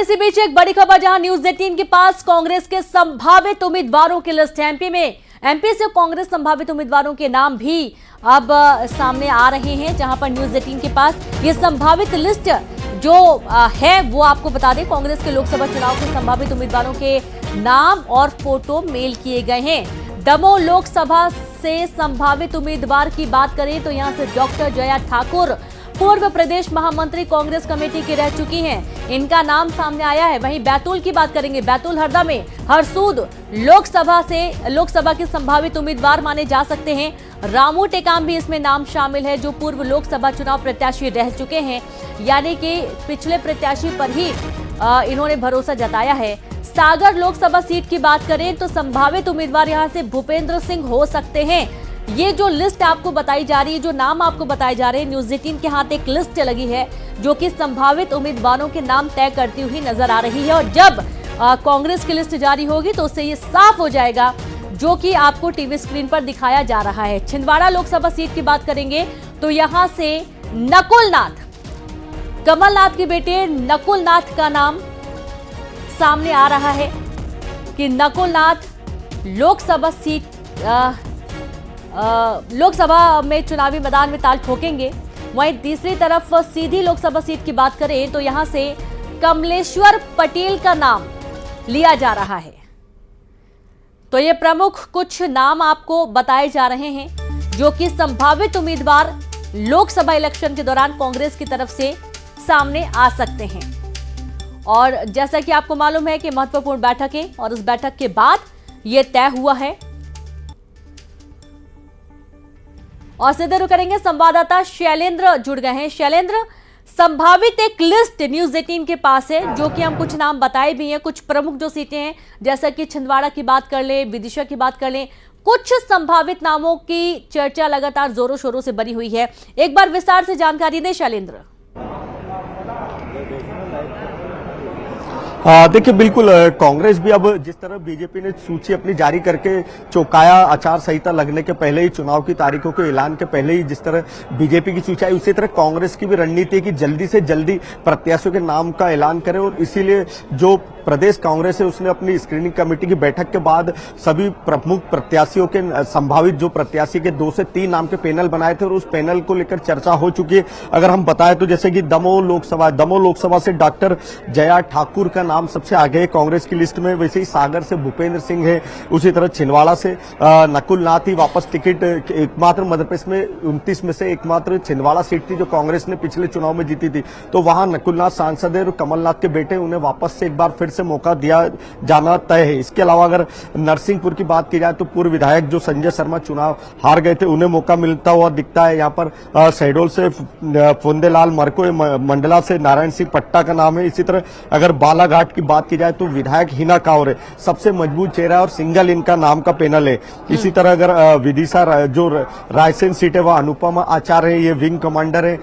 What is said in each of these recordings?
इसी बीच एक बड़ी खबर जहां न्यूज 18 के पास कांग्रेस के संभावित उम्मीदवारों की लिस्ट है। एमपी से कांग्रेस संभावित उम्मीदवारों के नाम भी अब सामने आ रहे हैं, जहां पर न्यूज 18 के पास ये संभावित लिस्ट जो है वो आपको बता दें। कांग्रेस के लोकसभा चुनाव के संभावित उम्मीदवारों के नाम और फोटो मेल किए गए हैं। दमोह लोकसभा से संभावित उम्मीदवार की बात करें तो यहां से डॉक्टर जया ठाकुर पूर्व प्रदेश महामंत्री कांग्रेस कमेटी की रह चुकी हैं, इनका नाम सामने आया है। वहीं बैतूल की बात करेंगे, बैतूल हरदा में हरसूद लोकसभा के संभावित उम्मीदवार माने जा सकते हैं। रामू टेकाम भी इसमें नाम शामिल है, जो पूर्व लोकसभा चुनाव प्रत्याशी रह चुके हैं, यानी कि पिछले प्रत्याशी पर ही इन्होंने भरोसा जताया है। सागर लोकसभा सीट की बात करें तो संभावित उम्मीदवार यहां से भूपेंद्र सिंह हो सकते हैं। ये जो लिस्ट आपको बताई जा रही है, जो नाम आपको बताए जा रहे हैं, न्यूज 18 के हाथ एक लिस्ट लगी है जो कि संभावित उम्मीदवारों के नाम तय करती हुई नजर आ रही है। और जब कांग्रेस की लिस्ट जारी होगी तो उससे ये साफ हो जाएगा, जो कि आपको टीवी स्क्रीन पर दिखाया जा रहा है। छिंदवाड़ा लोकसभा सीट की बात करेंगे तो यहां से नकुलनाथ, कमलनाथ के बेटे नकुलनाथ का नाम सामने आ रहा है कि नकुलनाथ लोकसभा में चुनावी मैदान में ताल ठोकेंगे। वहीं तीसरी तरफ सीधी लोकसभा सीट की बात करें तो यहां से कमलेश्वर पटेल का नाम लिया जा रहा है। तो ये प्रमुख कुछ नाम आपको बताए जा रहे हैं जो कि संभावित उम्मीदवार लोकसभा इलेक्शन के दौरान कांग्रेस की तरफ से सामने आ सकते हैं। और जैसा कि आपको मालूम है कि महत्वपूर्ण बैठक है और उस बैठक के बाद यह तय हुआ है। और सीधे रुक करेंगे, संवाददाता शैलेंद्र जुड़ गए हैं। शैलेंद्र, संभावित एक लिस्ट न्यूज 18 के पास है, जो कि हम कुछ नाम बताए भी हैं, कुछ प्रमुख जो सीटें हैं, जैसा कि छिंदवाड़ा की बात कर लें, विदिशा की बात कर लें, कुछ संभावित नामों की चर्चा लगातार जोरों शोरों से बनी हुई है। एक बार विस्तार से जानकारी दें शैलेंद्र। देखिए, बिल्कुल कांग्रेस भी अब जिस तरह बीजेपी ने सूची अपनी जारी करके चौकाया, आचार संहिता लगने के पहले ही, चुनाव की तारीखों के ऐलान के पहले ही जिस तरह बीजेपी की सूची आई, उसी तरह कांग्रेस की भी रणनीति है कि जल्दी से जल्दी प्रत्याशियों के नाम का ऐलान करे। और इसीलिए जो प्रदेश कांग्रेस है उसने अपनी स्क्रीनिंग कमेटी की बैठक के बाद सभी प्रमुख प्रत्याशियों के संभावित जो प्रत्याशी के 2 से 3 नाम के पैनल बनाए थे और उस पैनल को लेकर चर्चा हो चुकी है। अगर हम बताएं तो जैसे कि दमोह लोकसभा से डॉक्टर जया ठाकुर का नाम सबसे आगे है कांग्रेस की लिस्ट में। वैसे ही सागर से भूपेंद्र सिंह है, उसी तरह छिंदवाड़ा से नकुलनाथ ही वापस टिकट, एकमात्र मध्य प्रदेश में 29 में से एकमात्र छिंदवाड़ा सीट थी जो कांग्रेस ने पिछले चुनाव में जीती थी, तो वहां नकुलनाथ सांसद है और कमलनाथ के बेटे, उन्हें वापस से एक बार फिर से मौका दिया जाना तय है। इसके अलावा अगर नरसिंहपुर की बात की जाए तो पूर्व विधायक जो संजय शर्मा चुनाव हार गए थे, उन्हें मौका मिलता हुआ दिखता है। यहाँ पर शहडोल से फुंदेलाल मरको, मंडला से नारायण सिंह पट्टा का नाम है। इसी तरह अगर बालाघाट की बात की जाए तो विधायक हिना कांवरे सबसे मजबूत चेहरा और सिंगल इनका नाम का पैनल है। इसी तरह अगर विदिशा जो रायसेन सीट है वह अनुपमा आचार्य है, ये विंग कमांडर है,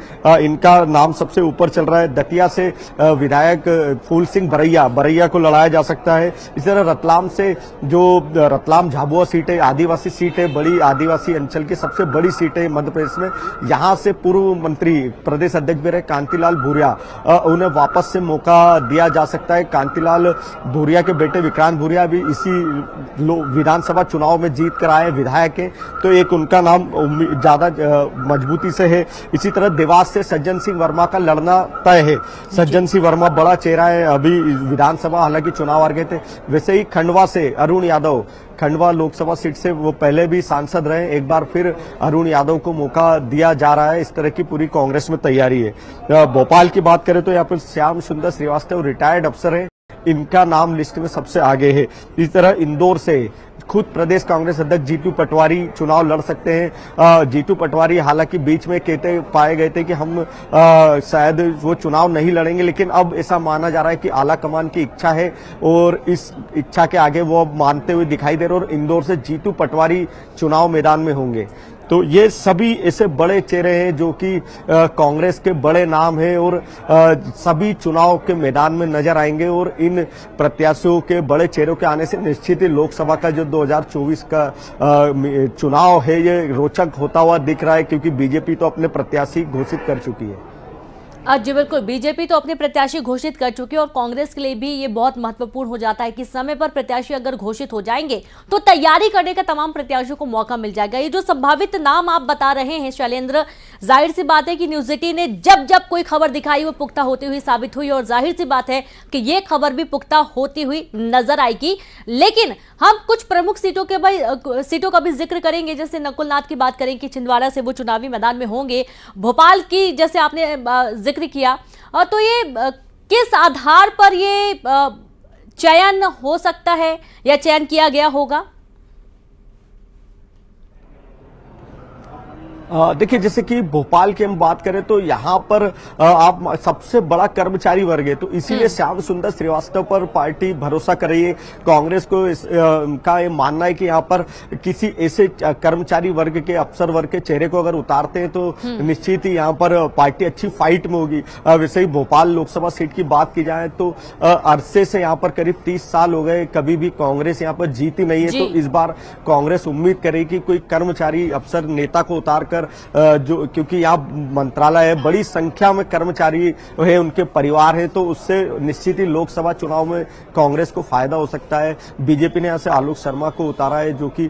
इनका नाम सबसे ऊपर चल रहा है। दतिया से विधायक फूल सिंह बरैया को लड़ाया जा सकता है। इसी तरह रतलाम से जो रतलाम झाबुआ सीट है, आदिवासी सीट है, बड़ी आदिवासी अंचल की सबसे बड़ी सीट है मध्य प्रदेश में, यहां से पूर्व मंत्री प्रदेश अध्यक्ष भी रहे कांतिलाल भूरिया, उन्हें वापस से मौका दिया जा सकता है। कांतिलाल भूरिया के बेटे विक्रांत भूरिया भी इसी विधानसभा चुनाव में जीत कर आए विधायक हैं, तो एक उनका नाम ज्यादा मजबूती से है। इसी तरह देवास से सज्जन सिंह वर्मा का लड़ना तय है। सज्जन सिंह वर्मा बड़ा चेहरा है, अभी विधानसभा हालांकि चुनाव हार गए थे। वैसे ही खंडवा से अरुण यादव, खंडवा लोकसभा सीट से वो पहले भी सांसद रहे, एक बार फिर अरुण यादव को मौका दिया जा रहा है। इस तरह की पूरी कांग्रेस में तैयारी है। भोपाल की बात करें तो यहाँ पर श्याम सुंदर श्रीवास्तव रिटायर्ड अफसर है, इनका नाम लिस्ट में सबसे आगे है। इस तरह इंदौर से खुद प्रदेश कांग्रेस अध्यक्ष जीतू पटवारी चुनाव लड़ सकते हैं। जीतू पटवारी हालांकि बीच में कहते पाए गए थे कि हम शायद वो चुनाव नहीं लड़ेंगे, लेकिन अब ऐसा माना जा रहा है कि आला कमान की इच्छा है और इस इच्छा के आगे वो मानते हुए दिखाई दे रहे और इंदौर से जीतू पटवारी चुनाव मैदान में होंगे। तो ये सभी ऐसे बड़े चेहरे हैं जो कि कांग्रेस के बड़े नाम हैं और सभी चुनाव के मैदान में नजर आएंगे। और इन प्रत्याशियों के बड़े चेहरों के आने से निश्चित ही लोकसभा का जो 2024 का चुनाव है ये रोचक होता हुआ दिख रहा है, क्योंकि बीजेपी तो अपने प्रत्याशी घोषित कर चुकी है। जी बिल्कुल, बीजेपी तो अपने प्रत्याशी घोषित कर चुकी है और कांग्रेस के लिए भी ये बहुत महत्वपूर्ण हो जाता है कि समय पर प्रत्याशी अगर घोषित हो जाएंगे तो तैयारी करने का तमाम प्रत्याशियों को मौका मिल जाएगा। ये जो संभावित नाम आप बता रहे हैं शैलेंद्र, जाहिर सी बात है कि न्यूज 18 ने जब जब कोई खबर दिखाई वो पुख्ता होती हुई साबित हुई और जाहिर सी बात है कि ये खबर भी पुख्ता होती हुई नजर आएगी। लेकिन हम कुछ प्रमुख सीटों का भी जिक्र करेंगे, जैसे नकुल नाथ की बात करें कि छिंदवाड़ा से वो चुनावी मैदान में होंगे, भोपाल की जैसे आपने जिक्र किया, तो ये किस आधार पर ये चयन हो सकता है या चयन किया गया होगा? देखिए, जैसे कि भोपाल की हम बात करें तो यहाँ पर आप सबसे बड़ा कर्मचारी वर्ग है, तो इसीलिए श्याम सुंदर श्रीवास्तव पर पार्टी भरोसा कर रही है। कांग्रेस को का ये मानना है कि यहाँ पर किसी ऐसे कर्मचारी वर्ग के, अफसर वर्ग के चेहरे को अगर उतारते हैं तो निश्चित ही यहाँ पर पार्टी अच्छी फाइट में होगी। वैसे ही भोपाल लोकसभा सीट की बात की जाए तो अरसे से यहाँ पर करीब 30 साल हो गए, कभी भी कांग्रेस यहाँ पर जीती नहीं है। तो इस बार कांग्रेस उम्मीद करेगी कि कोई कर्मचारी अफसर नेता को उतार जो, क्योंकि यहाँ मंत्रालय है, बड़ी संख्या में कर्मचारी है, उनके परिवार है, तो उससे निश्चित ही लोकसभा चुनाव में कांग्रेस को फायदा हो सकता है। बीजेपी ने यहाँ से आलोक शर्मा को उतारा है जो कि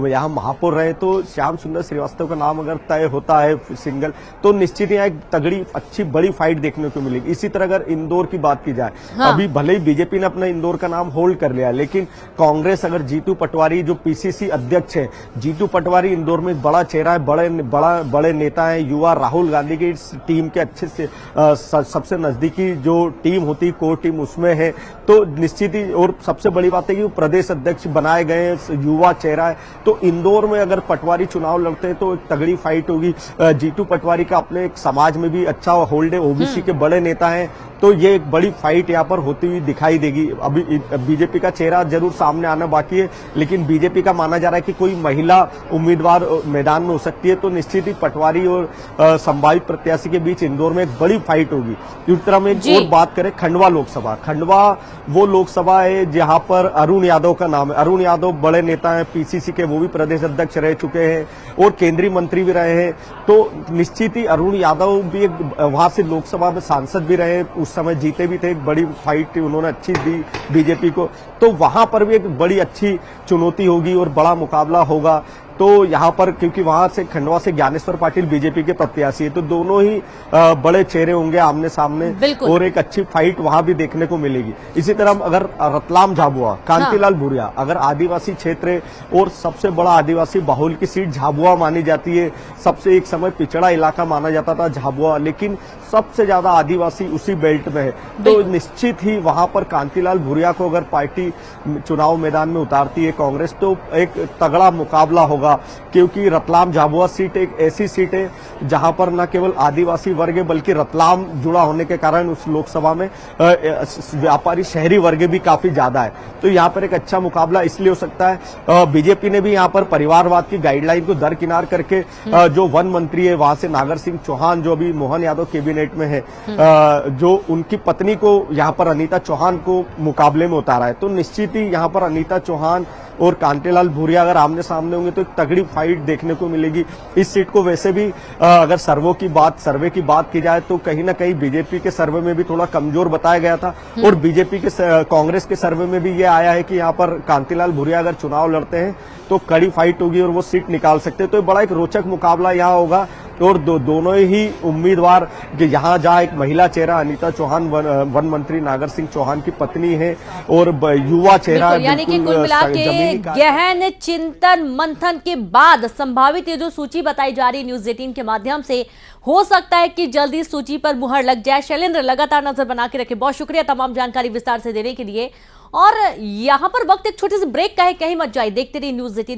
यहाँ महापौर रहे, तो श्याम सुंदर श्रीवास्तव का नाम अगर तय होता है सिंगल तो निश्चित यहाँ एक तगड़ी अच्छी बड़ी फाइट देखने को मिलेगी। इसी तरह अगर इंदौर की बात की जाए, अभी भले ही बीजेपी ने अपना इंदौर का नाम होल्ड कर लिया, लेकिन कांग्रेस अगर जीतू पटवारी जो पीसीसी अध्यक्ष है, जीतू पटवारी इंदौर में एक बड़ा चेहरा है, बड़े नेता हैं, युवा राहुल गांधी की टीम के अच्छे से सबसे नजदीकी जो टीम होती है कोर टीम उसमें है, तो निश्चित ही, और सबसे बड़ी बात है कि वो प्रदेश अध्यक्ष बनाए गए युवा चेहरा है। तो इंदौर में अगर पटवारी चुनाव लड़ते हैं तो एक तगड़ी फाइट होगी। जीतू पटवारी का अपने एक समाज में भी अच्छा होल्ड है, ओबीसी के बड़े नेता हैं, तो ये एक बड़ी फाइट यहाँ पर होती हुई दिखाई देगी। अभी बीजेपी का चेहरा जरूर सामने आना बाकी है, लेकिन बीजेपी का माना जा रहा है कि कोई महिला उम्मीदवार मैदान में हो सकती है, तो निश्चित ही पटवारी और संभावित प्रत्याशी के बीच इंदौर में एक बड़ी फाइट होगी। इस तरह में एक और बात करें खंडवा लोकसभा, खंडवा वो लोकसभा है जहां पर अरुण यादव का नाम है। अरुण यादव बड़े नेता हैं पीसीसी के, वो भी प्रदेश अध्यक्ष रह चुके हैं और केंद्रीय मंत्री भी रहे हैं, तो निश्चित ही अरुण यादव भी एक वहां से लोकसभा में सांसद भी रहे, उस समय जीते भी थे, एक बड़ी फाइट उन्होंने अच्छी दी बीजेपी को, तो वहां पर भी एक बड़ी अच्छी चुनौती होगी और बड़ा मुकाबला होगा। तो यहाँ पर क्योंकि वहां से खंडवा से ज्ञानेश्वर पाटिल बीजेपी के प्रत्याशी है, तो दोनों ही बड़े चेहरे होंगे आमने सामने और एक अच्छी फाइट वहां भी देखने को मिलेगी। इसी तरह अगर रतलाम झाबुआ, कांतिलाल भूरिया, अगर आदिवासी क्षेत्र और सबसे बड़ा आदिवासी बाहुल की सीट झाबुआ मानी जाती है, सबसे एक समय पिछड़ा इलाका माना जाता था झाबुआ, लेकिन सबसे ज्यादा आदिवासी उसी बेल्ट में है, तो निश्चित ही वहां पर कांतिलाल भूरिया को अगर पार्टी चुनाव मैदान में उतारती है कांग्रेस, तो एक तगड़ा मुकाबला होगा, क्योंकि रतलाम झाबुआ सीट एक ऐसी सीट है जहां पर न केवल आदिवासी वर्ग है बल्कि रतलाम जुड़ा होने के कारण उस लोकसभा में व्यापारी शहरी वर्ग भी काफी ज्यादा है, तो यहाँ पर एक अच्छा मुकाबला इसलिए हो सकता है। बीजेपी ने भी यहाँ पर परिवारवाद की गाइडलाइन को दरकिनार करके जो वन मंत्री है वहां से नागर सिंह चौहान, जो अभी मोहन यादव कैबिनेट में है, जो उनकी पत्नी को यहाँ पर अनीता चौहान को मुकाबले में उतारा है, तो निश्चित ही यहाँ पर अनीता चौहान और कांतिलाल भूरिया अगर आमने सामने होंगे तो एक तगड़ी फाइट देखने को मिलेगी। इस सीट को वैसे भी अगर सर्वे की बात की जाए तो कहीं ना कहीं बीजेपी के सर्वे में भी थोड़ा कमजोर बताया गया था, और बीजेपी के कांग्रेस के सर्वे में भी ये आया है कि यहाँ पर कांतिलाल भूरिया अगर चुनाव लड़ते हैं तो कड़ी फाइट होगी और वो सीट निकाल सकते हैं, तो बड़ा एक रोचक मुकाबला यहाँ होगा। और दोनों ही उम्मीदवार यहाँ जहाँ एक महिला चेहरा अनीता चौहान वन मंत्री नागर सिंह चौहान की पत्नी है और युवा चेहरा, यानी कि कुल मिला के गहन चिंतन मंथन के बाद संभावित ये जो सूची बताई जा रही न्यूज 18 के माध्यम से, हो सकता है कि जल्दी सूची पर मुहर लग जाए। शैलेंद्र लगातार नजर बना के रखे, बहुत शुक्रिया तमाम जानकारी विस्तार से देने के लिए। और यहाँ पर वक्त एक छोटे से ब्रेक का है, कहीं मत जाए, देखते रहिए न्यूज 18।